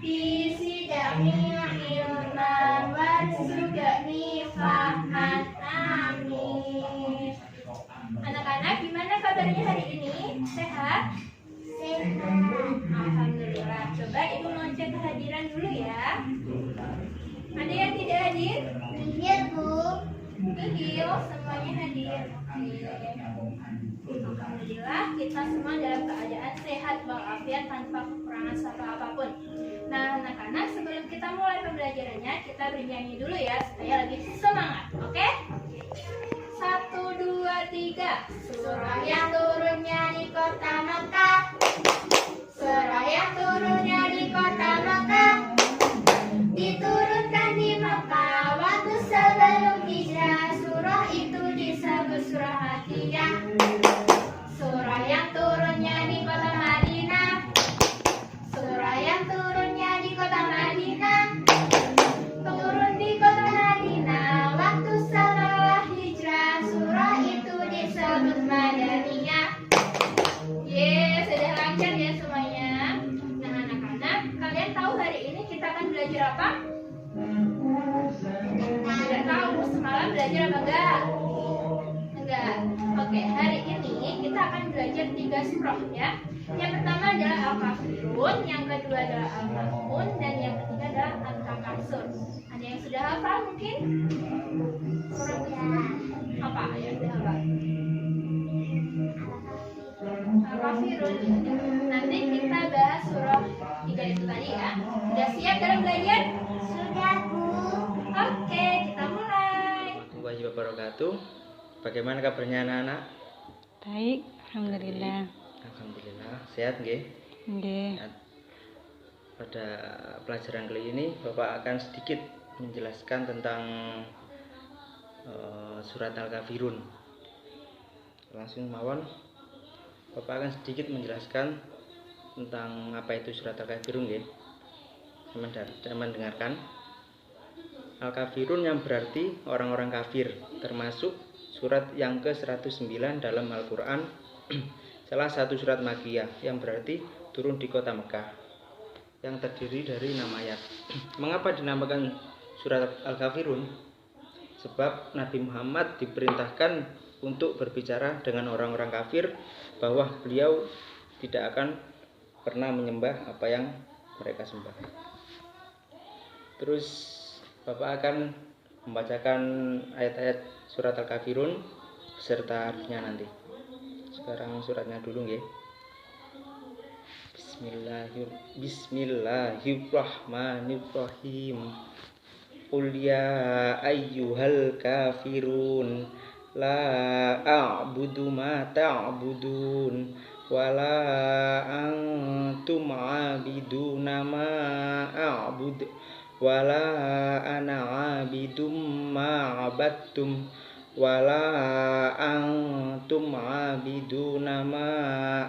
Zidni ilman warzuqni fahman. Amin. Anak-anak, gimana kabarnya hari ini? Sehat? Sehat. Alhamdulillah. Coba ibu mau cek kehadiran dulu ya. Ada yang tidak hadir? Hadir, Bu. Hadir, semuanya hadir. Alhamdulillah, kita semua dalam keadaan sehat walafiat tanpa kekurangan suatu apapun. Nah, anak-anak, sebelum kita mulai pembelajarannya, kita bernyanyi dulu ya supaya lebih semangat. Oke? 1, 2, 3. Surah yang turunnya di kota Mekah. Surah yang turunnya di kota Mekah. Diturunkan di Mekah waktu sebelum hijrah. Surah itu disebut surah Makkiyah. Surah yang turunnya di kota Madinah. Surah yang turunnya di kota Madinah. Turun di kota Madinah waktu setelah hijrah. Surah itu disebut Madaniyah. Sudah lancar ya semuanya. Nah, anak-anak, kalian tahu hari ini kita akan belajar apa? Tidak tahu. Semalam belajar apa enggak? Enggak. Oke, hari ini kita akan belajar 3 surah ya. Yang pertama adalah Al-Kafirun, yang kedua adalah Al-Mu'minun, dan yang ketiga adalah At-Takasur. Ada yang sudah hafal mungkin? Apa yang sudah hafal? Al-Kafirun. Nanti kita bahas surah 3 itu tadi ya. Sudah siap dalam belajar? Sudah, Bu. Oke, kita mulai. Waalaikumsalam wabarakatuh. Bagaimana kabarnya anak-anak? Baik, alhamdulillah. Alhamdulillah, sehat nggih? Nggih. Pada pelajaran kali ini Bapak akan sedikit menjelaskan tentang surat Al-Kafirun. Langsung mawon. Bapak akan sedikit menjelaskan tentang apa itu surat Al-Kafirun nggih. Teman-teman dengarkan. Al-Kafirun yang berarti orang-orang kafir, termasuk surat yang ke-109 dalam Al-Quran. Salah satu surat Makkiyah yang berarti turun di kota Mekah, yang terdiri dari 6 ayat. Mengapa dinamakan surat Al-Kafirun? Sebab Nabi Muhammad diperintahkan untuk berbicara dengan orang-orang kafir bahwa beliau tidak akan pernah menyembah apa yang mereka sembah. Terus Bapak akan membacakan ayat-ayat surat Al-Kafirun beserta artinya nanti. Sekarang suratnya dulu nggih. Bismillahirrahmanirrahim. Qul ya ayyuhal kafirun la a'budu ma ta'budun wa la antum 'abiduna ma a'budu wala ana 'abidum ma 'abadtum wala antum 'abiduna ma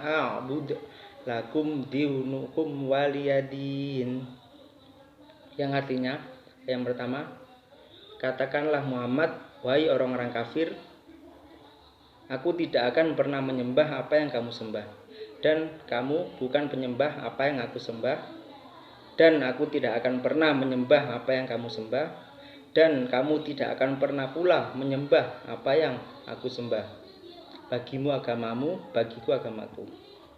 a'bud lakum dinukum waliyadin. Yang artinya, yang pertama, katakanlah Muhammad, wahai orang-orang kafir, aku tidak akan pernah menyembah apa yang kamu sembah, dan kamu bukan penyembah apa yang aku sembah. Dan aku tidak akan pernah menyembah apa yang kamu sembah, dan kamu tidak akan pernah pula menyembah apa yang aku sembah. Bagimu agamamu, bagiku agamaku.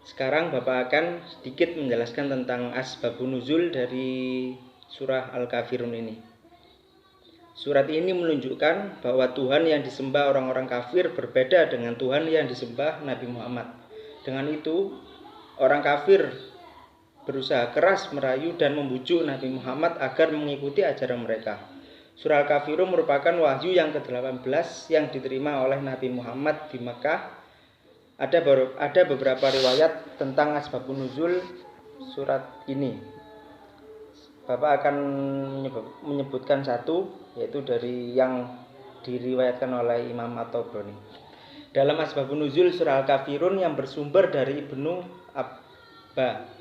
Sekarang Bapak akan sedikit menjelaskan tentang asbabun nuzul dari surah Al-Kafirun ini. Surat ini menunjukkan bahwa Tuhan yang disembah orang-orang kafir berbeda dengan Tuhan yang disembah Nabi Muhammad. Dengan itu, orang kafir berusaha keras merayu dan membujuk Nabi Muhammad agar mengikuti ajaran mereka. Surah Al-Kafirun merupakan wahyu yang ke-18 yang diterima oleh Nabi Muhammad di Mekah. Ada beberapa riwayat tentang asbabun nuzul surat ini. Bapak akan menyebutkan satu, yaitu dari yang diriwayatkan oleh Imam At-Tabrani. Dalam asbabun nuzul surah Al-Kafirun yang bersumber dari Ibnu Abba,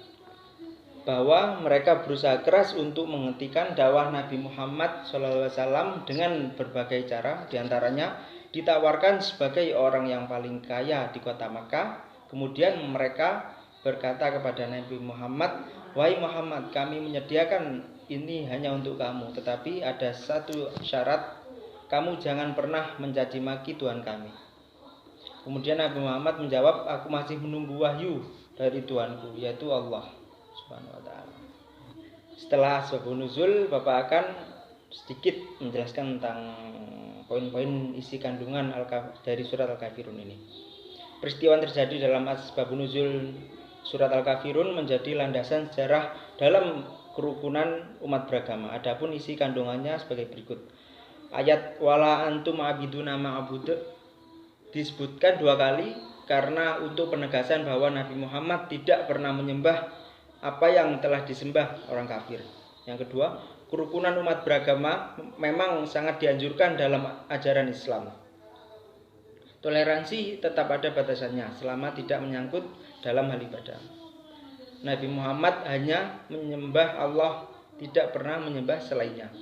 bahwa mereka berusaha keras untuk menghentikan dakwah Nabi Muhammad SAW dengan berbagai cara, diantaranya ditawarkan sebagai orang yang paling kaya di kota Makkah. Kemudian mereka berkata kepada Nabi Muhammad, "Wahai Muhammad, kami menyediakan ini hanya untuk kamu, tetapi ada satu syarat, kamu jangan pernah mencaci maki Tuhan kami." Kemudian Nabi Muhammad menjawab, "Aku masih menunggu wahyu dari Tuhanku, yaitu Allah Subhanahu wa taala." Setelah asbabun nuzul, Bapak akan sedikit menjelaskan tentang poin-poin isi kandungan dari surat Al-Kafirun ini. Peristiwa yang terjadi dalam asbabun nuzul surat Al-Kafirun menjadi landasan sejarah dalam kerukunan umat beragama. Adapun isi kandungannya sebagai berikut. Ayat wala antum abiduna ma'bud disebutkan 2 kali karena untuk penegasan bahwa Nabi Muhammad tidak pernah menyembah apa yang telah disembah orang kafir. Yang kedua, kerukunan umat beragama memang sangat dianjurkan dalam ajaran Islam. Toleransi tetap ada batasannya selama tidak menyangkut dalam hal ibadah. Nabi Muhammad hanya menyembah Allah, tidak pernah menyembah selainnya.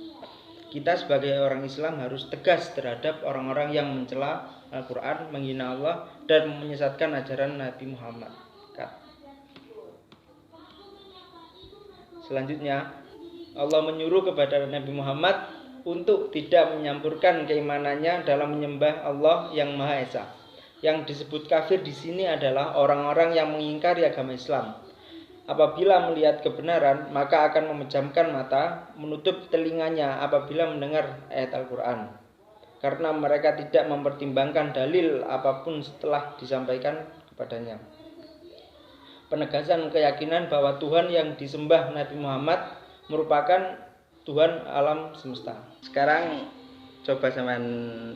Kita sebagai orang Islam harus tegas terhadap orang-orang yang mencela Al-Quran, menghina Allah, dan menyesatkan ajaran Nabi Muhammad. Selanjutnya, Allah menyuruh kepada Nabi Muhammad untuk tidak menyampurkan keimanannya dalam menyembah Allah yang Maha Esa. Yang disebut kafir di sini adalah orang-orang yang mengingkari agama Islam. Apabila melihat kebenaran, maka akan memejamkan mata, menutup telinganya apabila mendengar ayat Al-Quran. Karena mereka tidak mempertimbangkan dalil apapun setelah disampaikan kepadanya. Penegasan keyakinan bahwa Tuhan yang disembah Nabi Muhammad merupakan Tuhan alam semesta. Sekarang coba sampean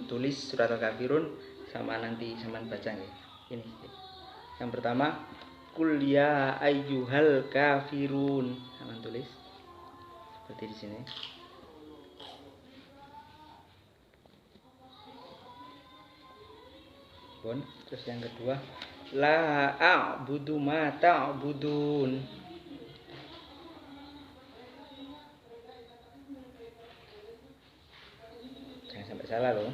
tulis surat Al-Kafirun sama nanti sampean baca ya. Ini. Yang pertama, Qul ya ayyuhal kafirun. Sampean tulis seperti di sini. Bon, terus yang kedua, la a'budu ma ta'budun. Jangan sampai salah loh.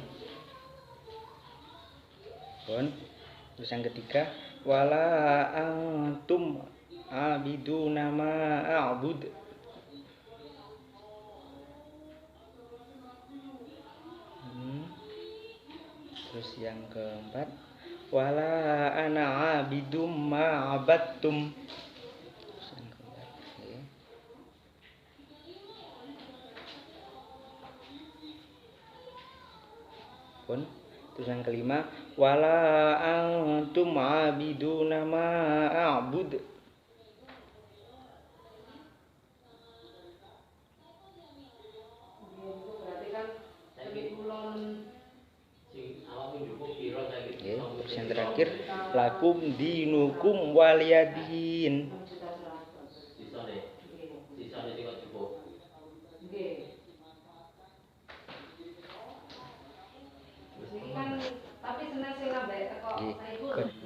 Bon, terus yang ketiga, wala antum abiduna ma a'bud. Terus yang keempat, wala ana abidum ma abattum. Pun terus yang kelima, wala antum abiduna ma a'bud. Terus yang terakhir, lakum dinukum waliyadin.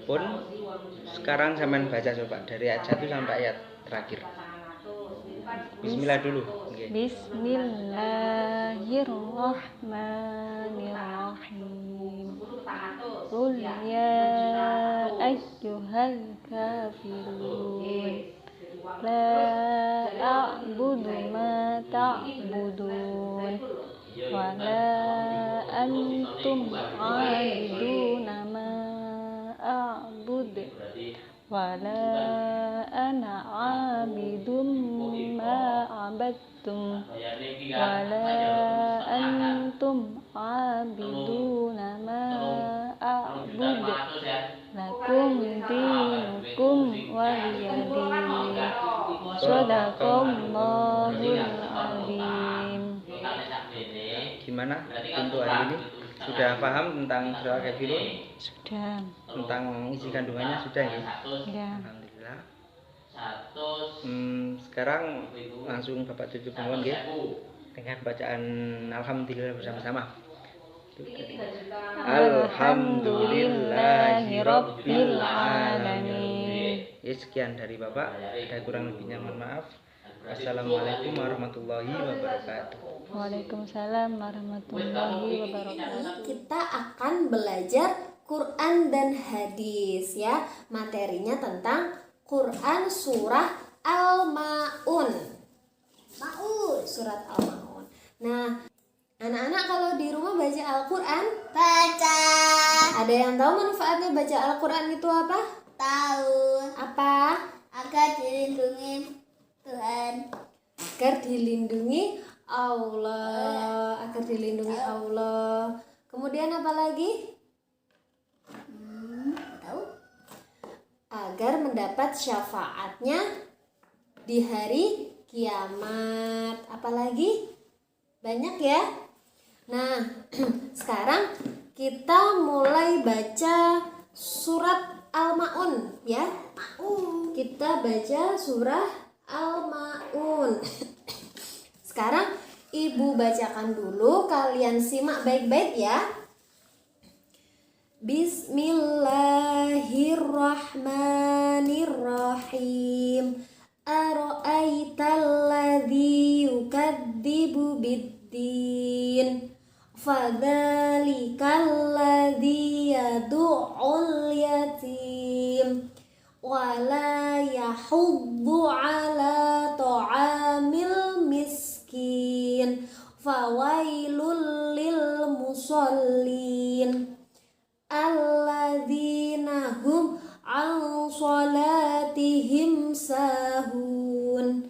Pun sekarang sampean baca coba dari ayat 1 sampai ayat terakhir. Bismillah dulu. Bismillahirrahmanirrahim. Qul ya ayyuhal kafirun la a'budu ma ta'budun wa la antum 'abiduna ma a'bud wa la ana 'abidum ma 'abadtum wa la antum 'abiduna ma a'bud lakum dinukum waliyadin. Shadaqallahul azim. Gimana untuk hari ini? Sudah paham tentang surah Al-Kafirun? Sudah. Tentang isi kandungannya sudah ya? Ya. Alhamdulillah. Sekarang langsung Bapak tutup mohon ya, dengan bacaan Alhamdulillah bersama-sama. Alhamdulillahirabbil alamin. Ya, sekian dari Bapak. Ada kurang lebihnya mohon maaf. Assalamualaikum warahmatullahi wabarakatuh. Waalaikumsalam warahmatullahi wabarakatuh. Kita akan belajar Quran dan hadis ya. Materinya tentang Quran surah Al-Maun. Surat Al-Maun. Nah, anak-anak kalau di rumah baca Al-Quran, Baca. ada yang tahu manfaatnya baca Al-Quran itu apa? Tahu. Apa? Agar dilindungi Tuhan. Agar dilindungi Allah. Agar dilindungi Allah. Kemudian apa lagi? Tahu? Agar mendapat syafaatnya di hari kiamat. Apalagi? Banyak ya. Nah, sekarang kita mulai baca surat Al-Maun ya. Kita baca surah Al-Maun. Sekarang Ibu bacakan dulu, kalian simak baik-baik ya. Bismillahirrahmanirrahim. Ara'aital ladzi yukadzibu biddin fadzalikal ladzi yad'ul yatim wala yahuddu ala ta'amil miskin fawailul lil musallin alladzina hum an salatihim sahun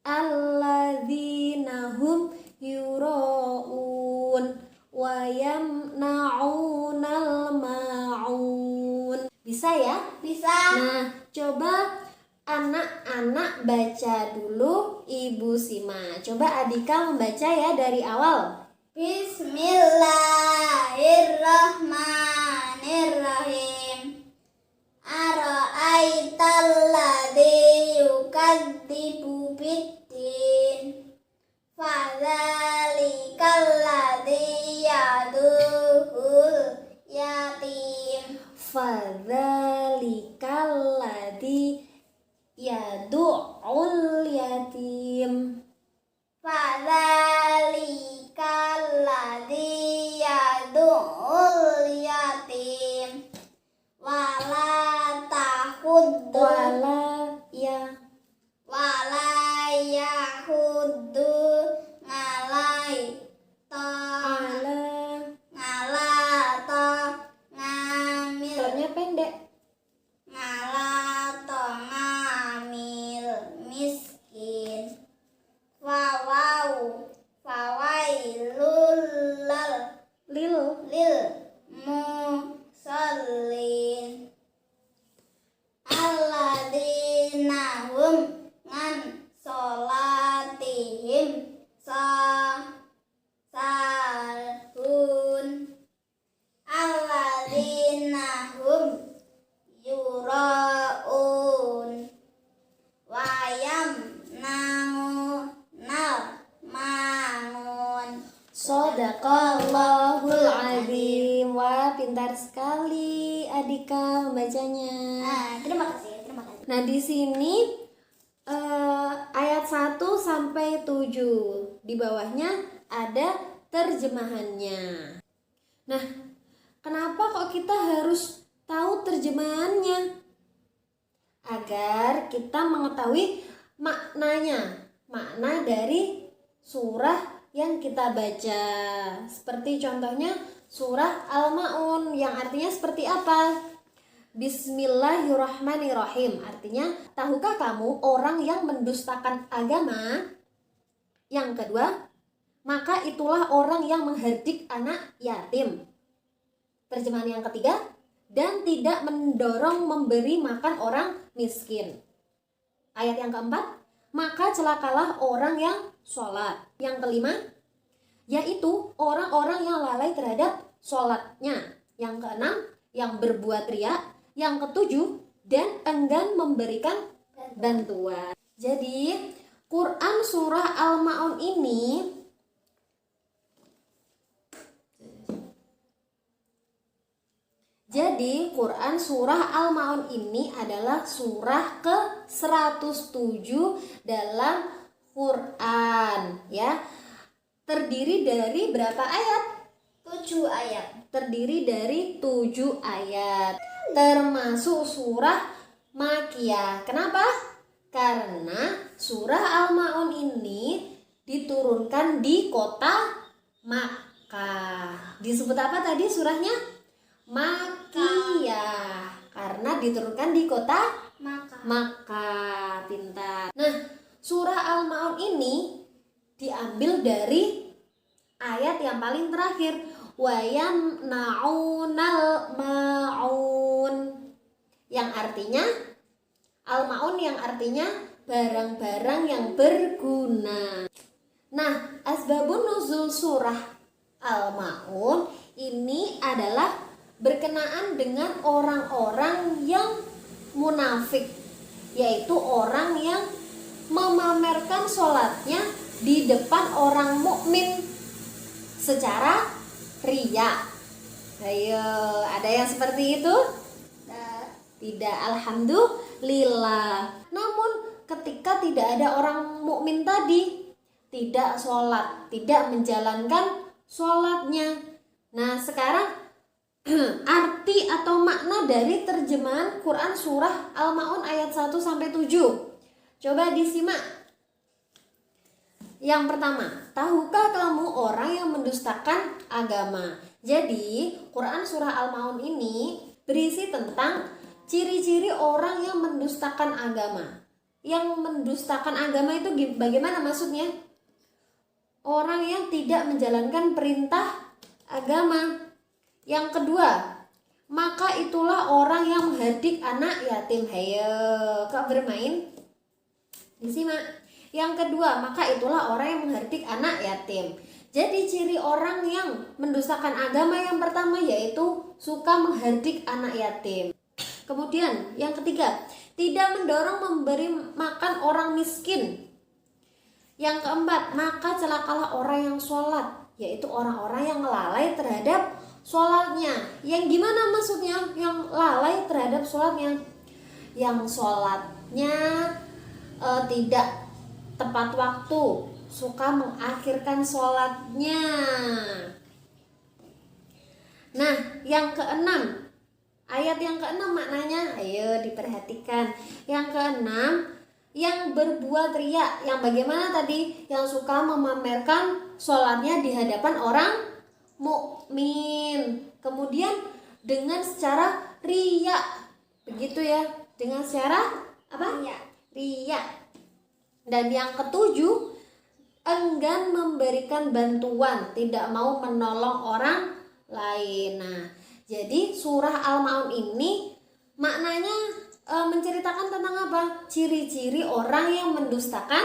alladzina hum yura'un wa yamna'unal ma'un. Bisa ya? Bisa. Nah, coba anak-anak baca dulu, Ibu Sima. Coba Adika membaca ya dari awal. Bismillahirrahmanirrahim. Ara'aital ladzi yukadzibu biddin fadzalikal ladzi yad'ul yatim Fadzalikal ladzi yad'ul yatim Fadzalikal ladzi yad'ul yatim wala tahuddu wala yahuddu ngalai ngamil Tonya pendek. ngamil miskin fawailul Lil lil musallin alladzina hum ngan salatihim sahun alladzina hum yura'un wayam mangun. Shadaqallahul azim. Wah, pintar sekali Adika membacanya. Terima kasih. Nah, di sini ayat 1 sampai 7. Di bawahnya ada terjemahannya. Nah, kenapa kok kita harus tahu terjemahannya? Agar kita mengetahui maknanya, makna dari surah yang kita baca. Seperti contohnya surah Al-Maun yang artinya seperti apa? Bismillahirrahmanirrahim. Artinya, tahukah kamu orang yang mendustakan agama? Yang kedua, maka itulah orang yang menghardik anak yatim. Terjemahan yang ketiga, dan tidak mendorong memberi makan orang miskin. Ayat yang keempat, maka celakalah orang yang sholat. Yang kelima, yaitu orang-orang yang lalai terhadap sholatnya. Yang keenam, yang berbuat riya. Yang ketujuh, dan enggan memberikan bantuan. Jadi, Quran surah Al-Maun ini Quran surah Al-Maun ini adalah surah ke-107 dalam Quran, ya. Terdiri dari berapa ayat? 7 ayat. Terdiri dari 7 ayat. Termasuk surah Makiyah. Kenapa? Karena surah Al-Ma'un ini diturunkan di kota Makkah. Disebut apa tadi surahnya? Makiyah. Karena diturunkan di kota Makkah. Pintar. Nah, surah Al-Ma'un ini diambil dari ayat yang paling terakhir, wa yamna'unal ma'un, yang artinya Al-Ma'un yang artinya barang-barang yang berguna. Nah, asbabun nuzul surah Al-Ma'un ini adalah berkenaan dengan orang-orang yang munafik, yaitu orang yang memamerkan sholatnya di depan orang mukmin secara riya. Ayo, ada yang seperti itu? Tidak, alhamdulillah. Namun ketika tidak ada orang mukmin tadi, tidak sholat, tidak menjalankan sholatnya. Nah, sekarang arti atau makna dari terjemahan Quran surah Al-Ma'un ayat 1 sampai 7. Coba disimak. Yang pertama, tahukah kamu orang yang mendustakan agama? Jadi, Quran surah Al-Ma'un ini berisi tentang ciri-ciri orang yang mendustakan agama. Yang mendustakan agama itu bagaimana maksudnya? Orang yang tidak menjalankan perintah agama. Yang kedua, maka itulah orang yang menghardik anak yatim. Hayo, kok bermain? Disimak. Yang kedua, maka itulah orang yang menghardik anak yatim. Jadi ciri orang yang mendustakan agama yang pertama yaitu suka menghardik anak yatim. Kemudian yang ketiga, tidak mendorong memberi makan orang miskin. Yang keempat, maka celakalah orang yang sholat, yaitu orang-orang yang lalai terhadap sholatnya. Yang gimana maksudnya yang lalai terhadap sholatnya? Yang sholatnya tidak tepat waktu, suka mengakhirkan sholatnya. Nah, yang keenam, ayat yang keenam maknanya, ayo diperhatikan. Yang keenam, yang berbuat riya, yang bagaimana tadi? Yang suka memamerkan sholatnya di hadapan orang mukmin. Kemudian dengan secara riya, begitu ya? Dengan secara apa? Riya. Dan yang ketujuh, enggan memberikan bantuan, tidak mau menolong orang lain. Nah, jadi surah Al-Ma'un ini maknanya menceritakan tentang apa? Ciri-ciri orang yang mendustakan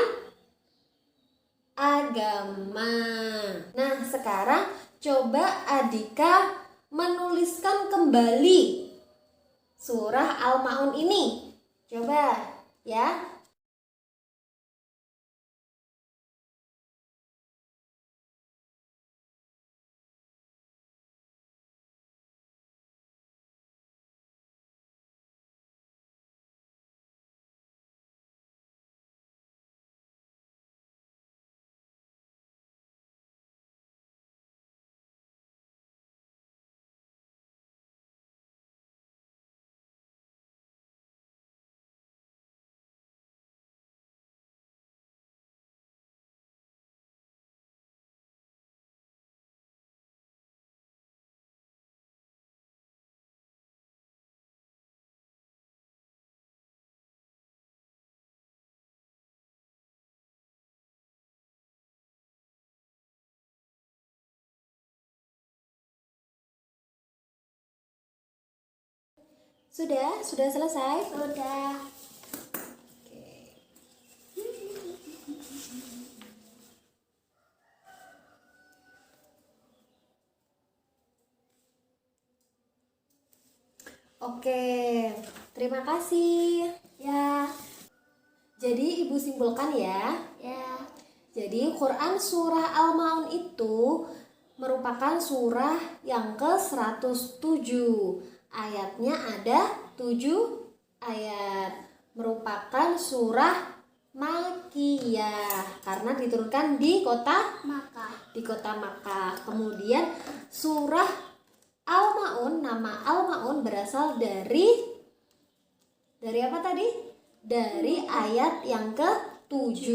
agama. Nah, sekarang coba Adika menuliskan kembali surah Al-Ma'un ini. Coba ya. Sudah selesai? Sudah. Oke, terima kasih. Ya. Jadi Ibu simpulkan ya. Ya. Jadi Quran surah Al-Ma'un itu merupakan surah yang ke-107. Ayatnya ada 7 ayat. Merupakan surah Makiyah karena diturunkan di kota Makkah. Kemudian surah Al-Ma'un, nama Al-Ma'un berasal dari Dari apa tadi? Dari ayat yang ke-7.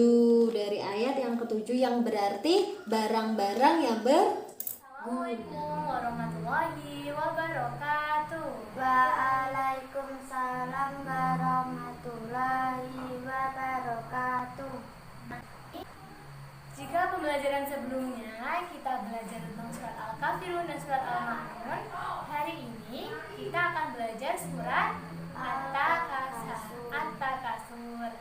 Dari ayat yang ke-7 yang berarti barang-barang yang Assalamualaikum warahmatullahi wabarakatuh. Waalaikumsalam warahmatullahi wabarakatuh. Jika pembelajaran sebelumnya kita belajar tentang surat Al-Kafirun dan surat Al-Ma'un, hari ini kita akan belajar surat At-Takasur.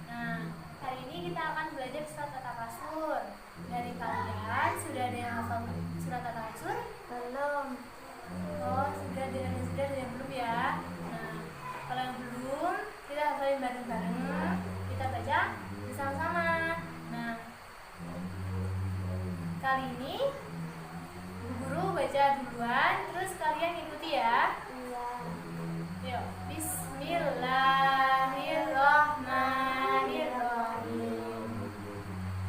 Nah, hari ini kita akan belajar surat At-Takasur. Dari kalian sudah ada yang hafal surat At-Takasur? Belum. Oh, sudah ada yang belum ya. Nah, kalau yang belum, kita hafalin bareng-bareng. Kita baca bersama-sama. Nah, kali ini Bu Guru baca duluan, terus kalian ikuti ya. Iya. Yuk, Bismillahirrahmanirrahim.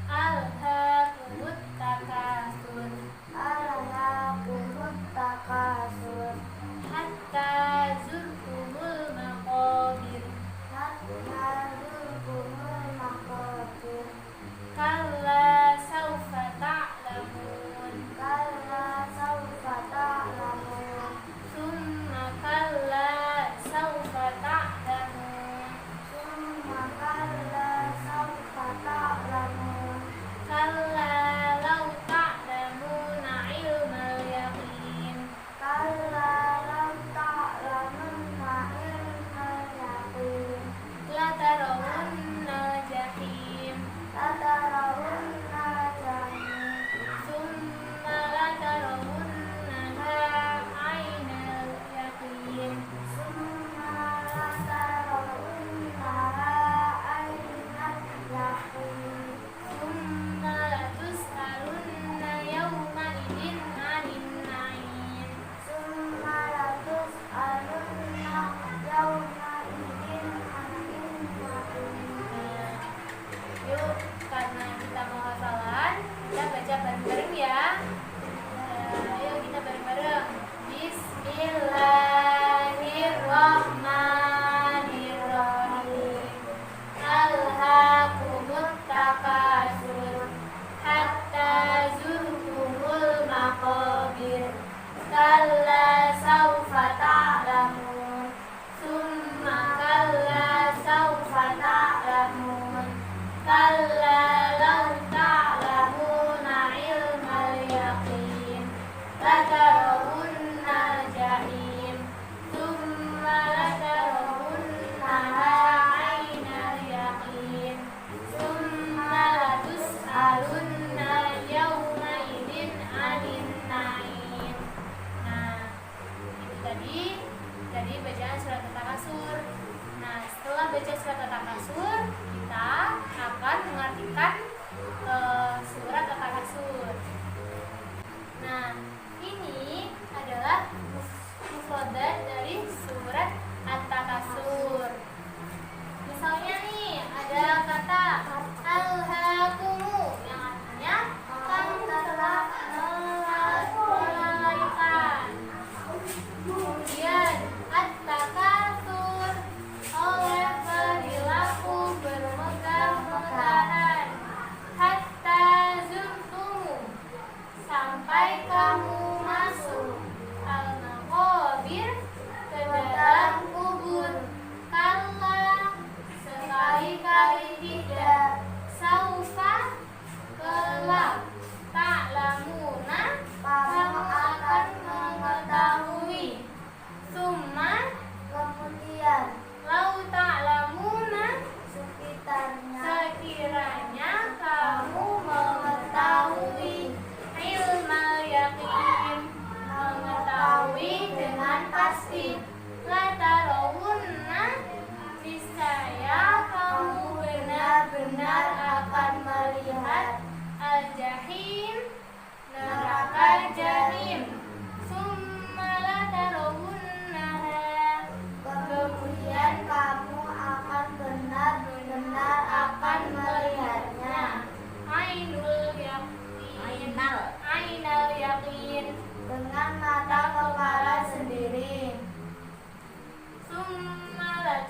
Alhaakumut takasur. Alhaakumut takasur. Hatta zurtumul maqabir. Hatta zurtumul maqabir. Kalla saufa ta'lamun. Kalla saufa ta'lamun.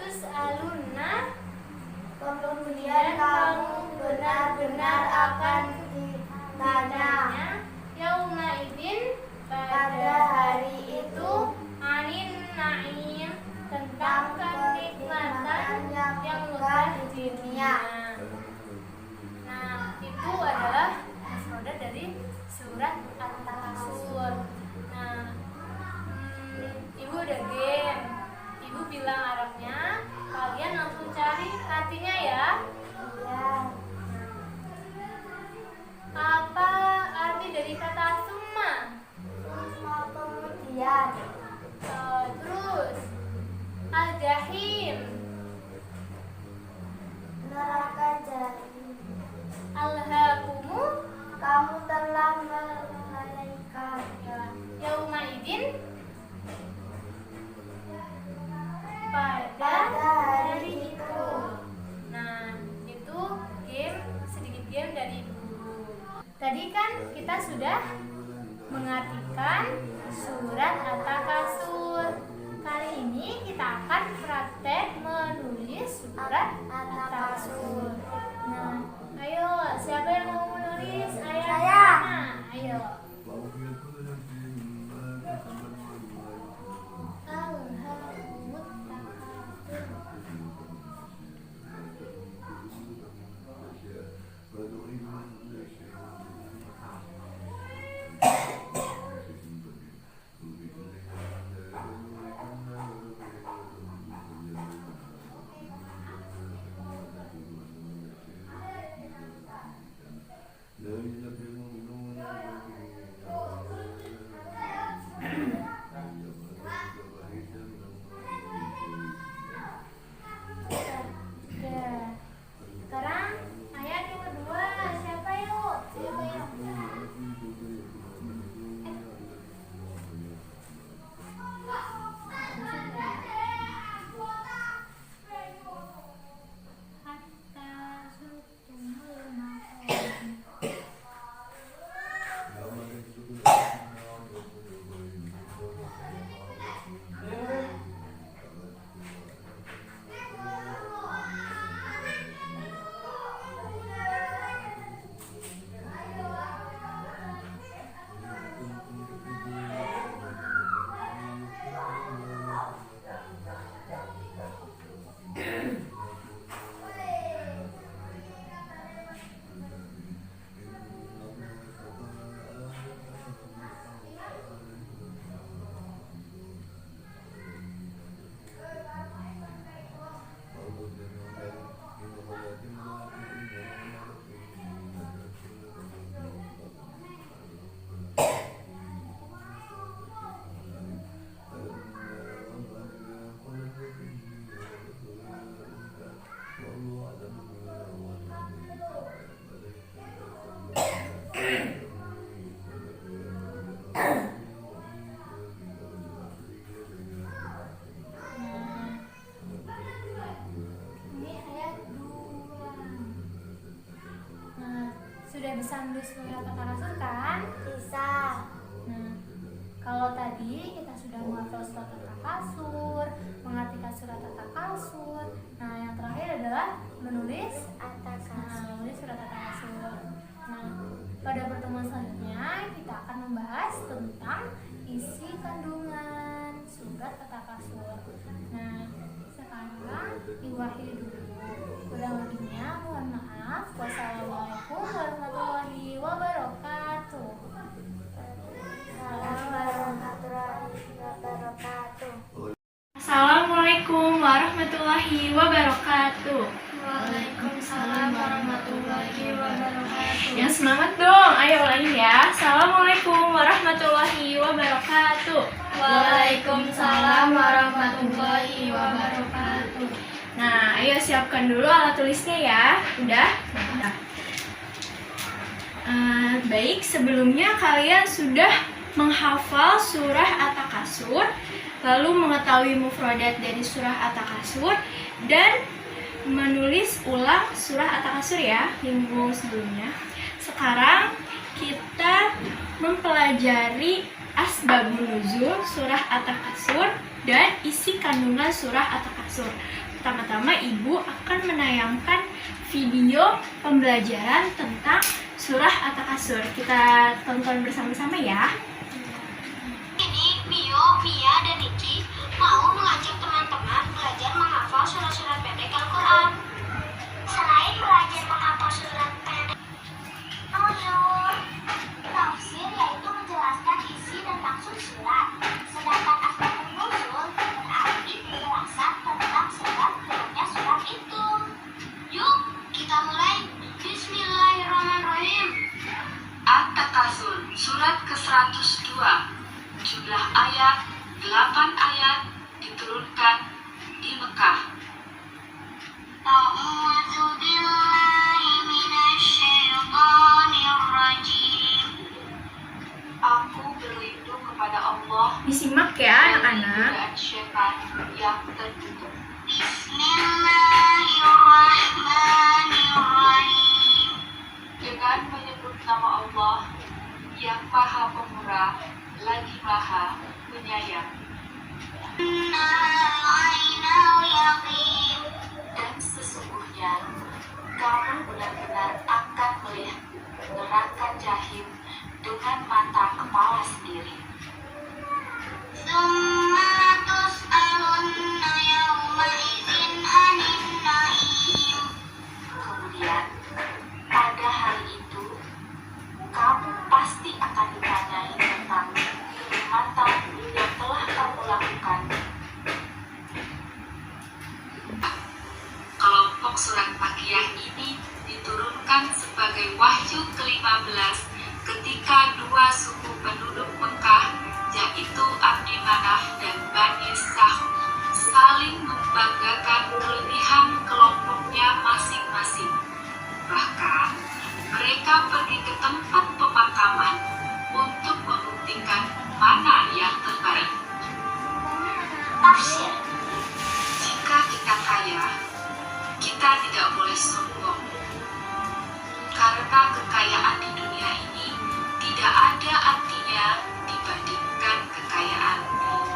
tus'alunna, Kemudian kamu benar-benar akan ditanya yauma idin, pada hari itu anin na'im, tentang kenikmatan yang luar di dunia. Nah, itu adalah mufradat dari surat At-Takasur. Nah, Ibu udah game. Ibu bilang Arabnya, kalian langsung cari artinya ya. ya Apa arti dari kata summa? kemudian Terus al-jahim, neraka jahim. al-hakumu, Kamu telah melalaikan yauma idin, pada pada hari itu. Nah, itu game, sedikit game dari Ibu. Tadi kan kita sudah mengartikan surat At-Takasur. Kali ini kita akan praktek menulis surat At-Takasur. Nah, ayo, siapa yang mau menulis? Ayah. Saya. Nah, ayo. Sekarang ayat yang kedua, siapa yuk? Siapa yuk? Sudah bisa menulis surat At-Takasur kan? Bisa. Nah, kalau tadi kita sudah menghafal surat At-Takasur, mengartikan surat At-Takasur. Nah, yang terakhir adalah menulis surat At-Takasur. Nah, pada pertemuan selanjutnya kita akan membahas tentang isi kandungan surat At-Takasur. Nah, sekarang diwakili dulu. Kurang lebihnya mohon maaf. Wassalamualaikum warahmatullahi wabarakatuh. Assalamualaikum warahmatullahi wabarakatuh. Waalaikumsalam warahmatullahi wabarakatuh. Yang semangat dong, ayo ulangi ya. Assalamualaikum warahmatullahi wabarakatuh. Waalaikumsalam warahmatullahi wabarakatuh. Nah, ayo siapkan dulu alat tulisnya ya. Udah? Baik, sebelumnya kalian sudah menghafal surah At-Takasur, lalu mengetahui mufradat dari surah At-Takasur, dan menulis ulang surah At-Takasur ya, minggu sebelumnya. Sekarang kita mempelajari asbabun nuzul surah At-Takasur dan isi kandungan surah At-Takasur. Pertama-tama Ibu akan menayangkan video pembelajaran tentang surah At-Takasur. Kita tonton bersama-sama ya. Ini Mio, Mia, dan Niki mau mengajak teman-teman belajar menghafal surat-surat pendek Al-Quran. Selain belajar menghafal surat pendek nuzul, tafsir yaitu menjelaskan isi dan maksud surat. Sedangkan asbabun nuzul berarti penjelasan tentang sebab turunnya surat itu. Yuk, kita mulai. Bismillahirrahmanirrahim. At-Takasur, surat ke-102. Jumlah ayat 8 ayat, diturunkan di Mekah. A'udzu billahi minasyaitonir rajim. Aku berlindung kepada Allah. Disimak ya anak-anak. Dari syaitan yang tertutup. Bismillahirrahmanirrahim. Dengan menyebut nama Allah yang Maha Pemurah lagi Maha Penyayang. Dan sesungguhnya kamu benar-benar akan melihat neraka jahim dengan mata kepala sendiri. Kemudian pada hari itu kamu pasti akan ditanyai tentang kenikmatan yang telah kamu lakukan. Kelompok surat Makkiyah ini diturunkan sebagai wahyu ke-15 ketika dua suku penduduk Mekah, yaitu Abdi Manaf dan Bani Sa'd, saling membanggakan kelebihan kelompoknya masing-masing. Bahkan mereka pergi ke tempat pemakaman untuk membuktikan mana yang terbaik. Tafsir: jika kita kaya, kita tidak boleh sombong, karena kekayaan di dunia ini tidak ada artinya dibandingkan kekayaan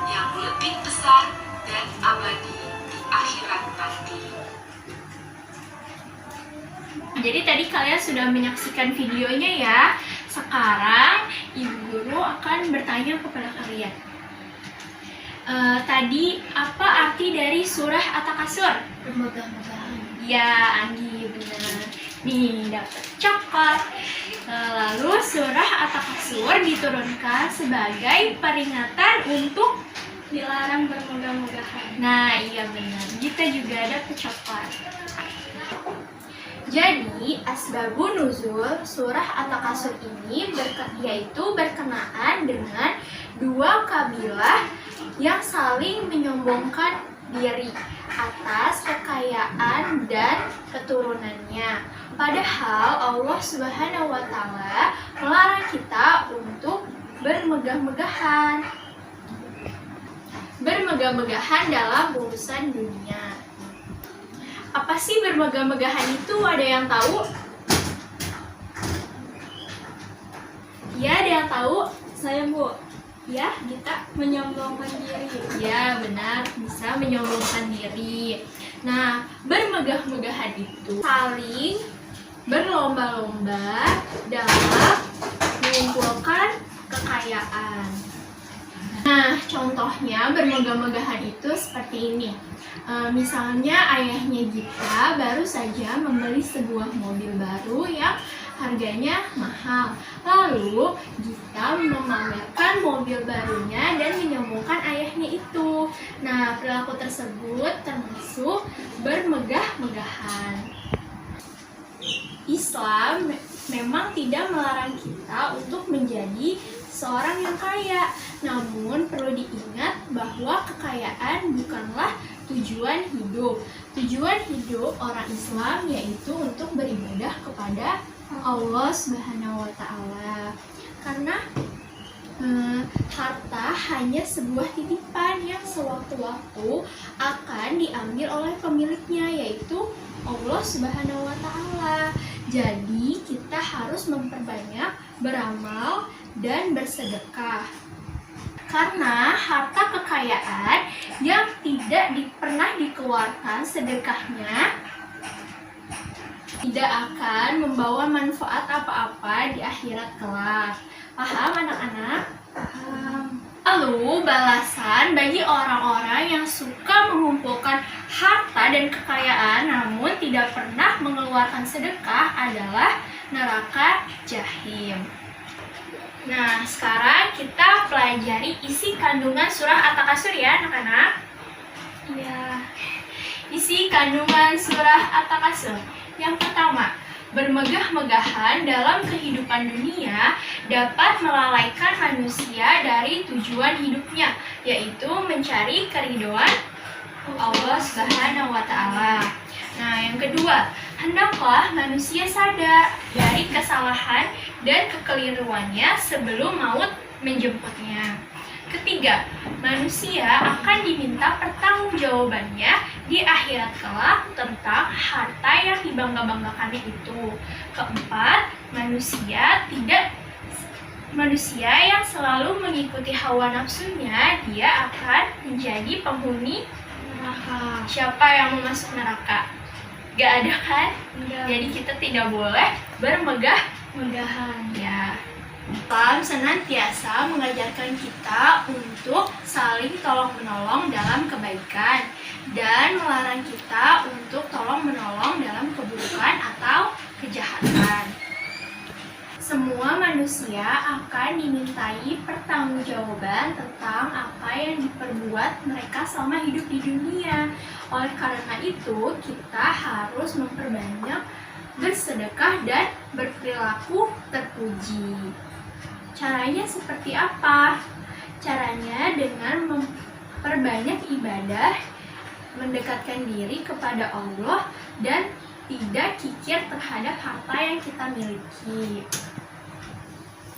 yang lebih besar dan abadi di akhirat nanti. Jadi tadi kalian sudah menyaksikan videonya ya. Sekarang Ibu Guru akan bertanya kepada kalian. Tadi apa arti dari surah At-Takasur? Bermegah-megahan. Ya, Anggi benar. Nih, dapat coklat. Lalu surah At-Takasur diturunkan sebagai peringatan untuk Dilarang bermegah-megahan. Nah, iya benar. Kita juga dapat coklat. Jadi, asbabun nuzul surah At-Takasur ini yaitu berkenaan dengan dua kabilah yang saling menyombongkan diri atas kekayaan dan keturunannya. Padahal Allah Subhanahu wa Ta'ala melarang kita untuk bermegah-megahan. Bermegah-megahan dalam urusan dunia. Apa sih bermegah-megahan itu? Ada yang tahu? Ya, ada yang tahu? Saya, Bu, Ya, Gita? menyombongkan diri. Ya, benar. Bisa menyombongkan diri. Nah, bermegah-megahan itu saling berlomba-lomba dalam mengumpulkan kekayaan. Nah, contohnya bermegah-megahan itu seperti ini. Misalnya ayahnya Gita baru saja membeli sebuah mobil baru yang harganya mahal. Lalu Gita memamerkan mobil barunya dan menyombongkan ayahnya itu. Nah, perilaku tersebut termasuk bermegah-megahan. Islam memang tidak melarang kita untuk menjadi seorang yang kaya. Namun perlu diingat bahwa kekayaan bukanlah tujuan hidup. Tujuan hidup orang Islam yaitu untuk beribadah kepada Allah Subhanahu wa Ta'ala. Karena harta hanya sebuah titipan yang sewaktu-waktu akan diambil oleh pemiliknya, yaitu Allah Subhanahu wa Ta'ala. Jadi kita harus memperbanyak beramal dan bersedekah. Karena harta kekayaan yang tidak pernah dikeluarkan sedekahnya tidak akan membawa manfaat apa-apa di akhirat kelak. Paham anak-anak? Paham. Lalu balasan bagi orang-orang yang suka mengumpulkan harta dan kekayaan namun tidak pernah mengeluarkan sedekah adalah neraka jahim. Nah, sekarang kita pelajari isi kandungan surah At-Takasur ya, anak-anak. Ya. Isi kandungan surah At-Takasur. Yang pertama, bermegah-megahan dalam kehidupan dunia dapat melalaikan manusia dari tujuan hidupnya, yaitu mencari keridhaan Allah Subhanahu wa Ta'ala. Nah, yang kedua, hendaklah manusia sadar dari kesalahan dan kekeliruannya sebelum maut menjemputnya. Ketiga, manusia akan diminta pertanggungjawabannya di akhirat kelak tentang harta yang dibangga-banggakannya itu. Keempat, manusia yang selalu mengikuti hawa nafsunya, dia akan menjadi penghuni neraka. Siapa yang mau masuk neraka? Gak ada kan? Enggak. Jadi kita tidak boleh bermegah-megahan ya. Islam senantiasa mengajarkan kita untuk saling tolong-menolong dalam kebaikan dan melarang kita untuk tolong-menolong dalam keburukan atau kejahatan. Semua manusia akan dimintai pertanggungjawaban tentang apa yang diperbuat mereka selama hidup di dunia. Oleh karena itu, kita harus memperbanyak bersedekah dan berperilaku terpuji. Caranya seperti apa? Caranya dengan memperbanyak ibadah, mendekatkan diri kepada Allah, dan tidak kikir terhadap harta yang kita miliki.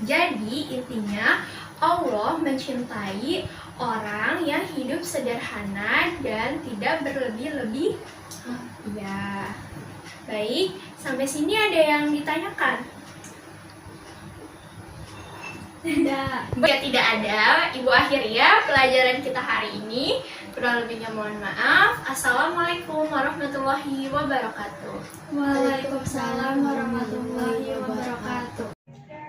Jadi intinya Allah mencintai orang yang hidup sederhana dan tidak berlebih-lebih. Ya, baik. Sampai sini ada yang ditanyakan? Jika tidak ada, Ibu akhiri ya pelajaran kita hari ini. Kurang lebihnya mohon maaf. Assalamualaikum warahmatullahi wabarakatuh. Waalaikumsalam warahmatullahi wabarakatuh.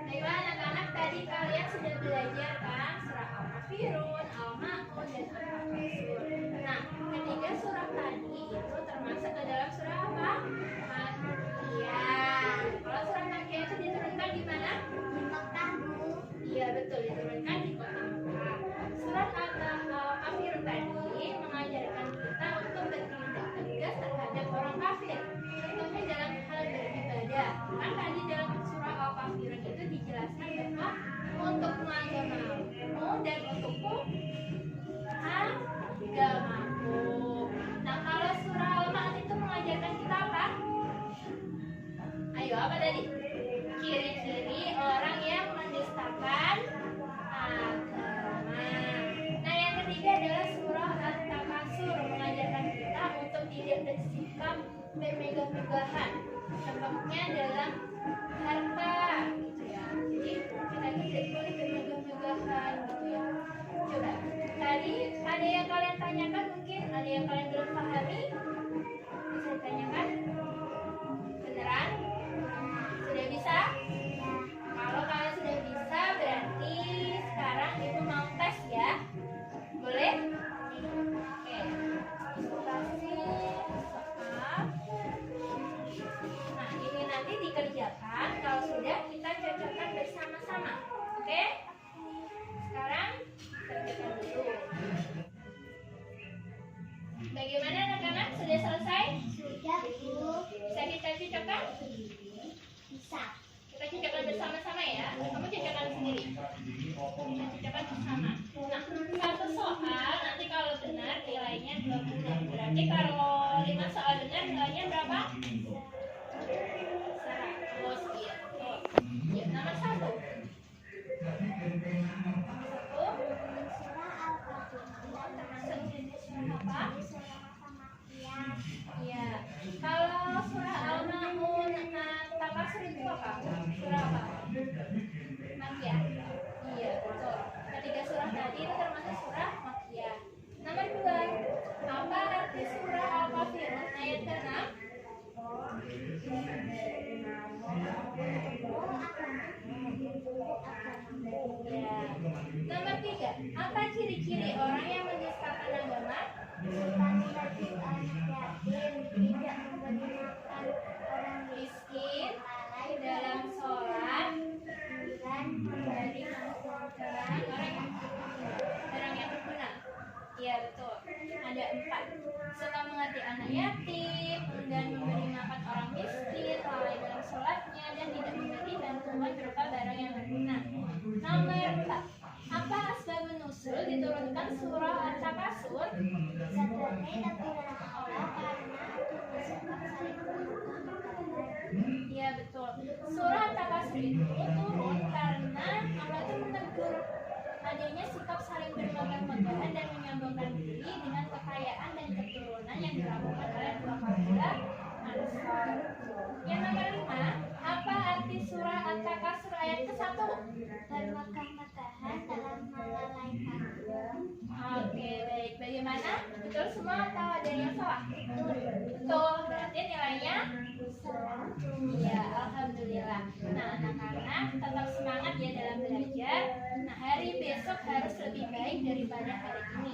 Baiklah anak-anak, tadi kalian sudah belajar kan surah Al-Kafirun, Al-Ma'un, dan Al-Takasur. Nah, ketiga surah tadi itu termasuk ke dalam surah apa? Makiyah. Kalau surah Makiyah itu diturunkan di mana? Di Mekah, Bu. Iya betul, diturunkan di kota Mekah. Surat Al-Kafirun tadi mengajarkan kita untuk bertindak tegas terhadap orang kafir, tentunya dalam hal beribadah. Kan tadi dalam surah Al-Kafirun itu dijelaskan bahwa untukmu agamamu dan untukku agamaku. Nah, kalau surah Al-Ma'un itu mengajarkan kita apa? Ayo, apa tadi? Ciri-ciri orang yang mendustakan agama. Nah, yang ketiga adalah surah At-Takasur mengajarkan kita untuk tidak bersikap bermegah-megahan. Contohnya dalam harta, gitu ya. Jadi kita tidak boleh bermegah-megahan, gitu ya. Coba, tadi ada yang kalian tanyakan, mungkin ada yang kalian belum pahami, bisa ditanyakan. Beneran? Sudah bisa? Kalau kalian sudah bisa, berarti sekarang Ibu mau tes ya. Boleh? Oke. Kasih soal. Nah, ini nanti dikerjakan. Kalau sudah, kita cocokkan bersama-sama. Oke? Sekarang kerjakan dulu. Bagaimana anak-anak? Sudah selesai? Sudah, Bu. Bisa kita cocokkan? Bisa. Kita cocokkan bersama-sama ya. Kamu cocokkan sendiri. Kita cocokkan bersama. Nah, satu soal nanti kalau benar nilainya 20. Berarti kalau 5 soal benar nilainya berapa? 100 gitu. Ya, nomor 1. Termasuk jenis surah apa? Iya. Kalau surah Al-Ma'un, Takasur itu apa? Surah apa? Makiyah. Iya, betul. Ketiga surah tadi Ini termasuk surah Makkiyah. Nomor 2, apa arti surah Al-Kafirun ayat ke-6? Ya. Nomor 3, apa ciri-ciri orang yang mendustakan agama? Tidak memberi makan orang Miskin dalam sholat, dan memberi makan orang yang berguna. Iya betul. Ada 4. Suka mengerti anak yatim, enggan memberi makan orang miskin, lalai dalam sholatnya, dan tidak memberi bantuan berupa barang yang berguna. Nomor 4. Apa asbabun nusul diturunkan surah At-Takasur? sebenarnya tidak Allah karena adanya sikap saling berhubungan. Iya betul. Surah At-Takasur itu turun karena Allah itu menegur adanya sikap saling bermegah-megahan dan menyombongkan diri dengan kekayaan dan keturunan yang dilakukan oleh dua kabilah Ansar. Yang nomor 5, apa arti surah At-Takasur ayat ke-1? Bermegah-megahan dalam melalaikan. Oke, baik. Bagaimana? Betul semua atau ada yang salah? Betul. Berarti nilainya? Ya, alhamdulillah. Nah, anak-anak tetap semangat ya dalam belajar. Nah, hari besok harus lebih baik daripada hari ini.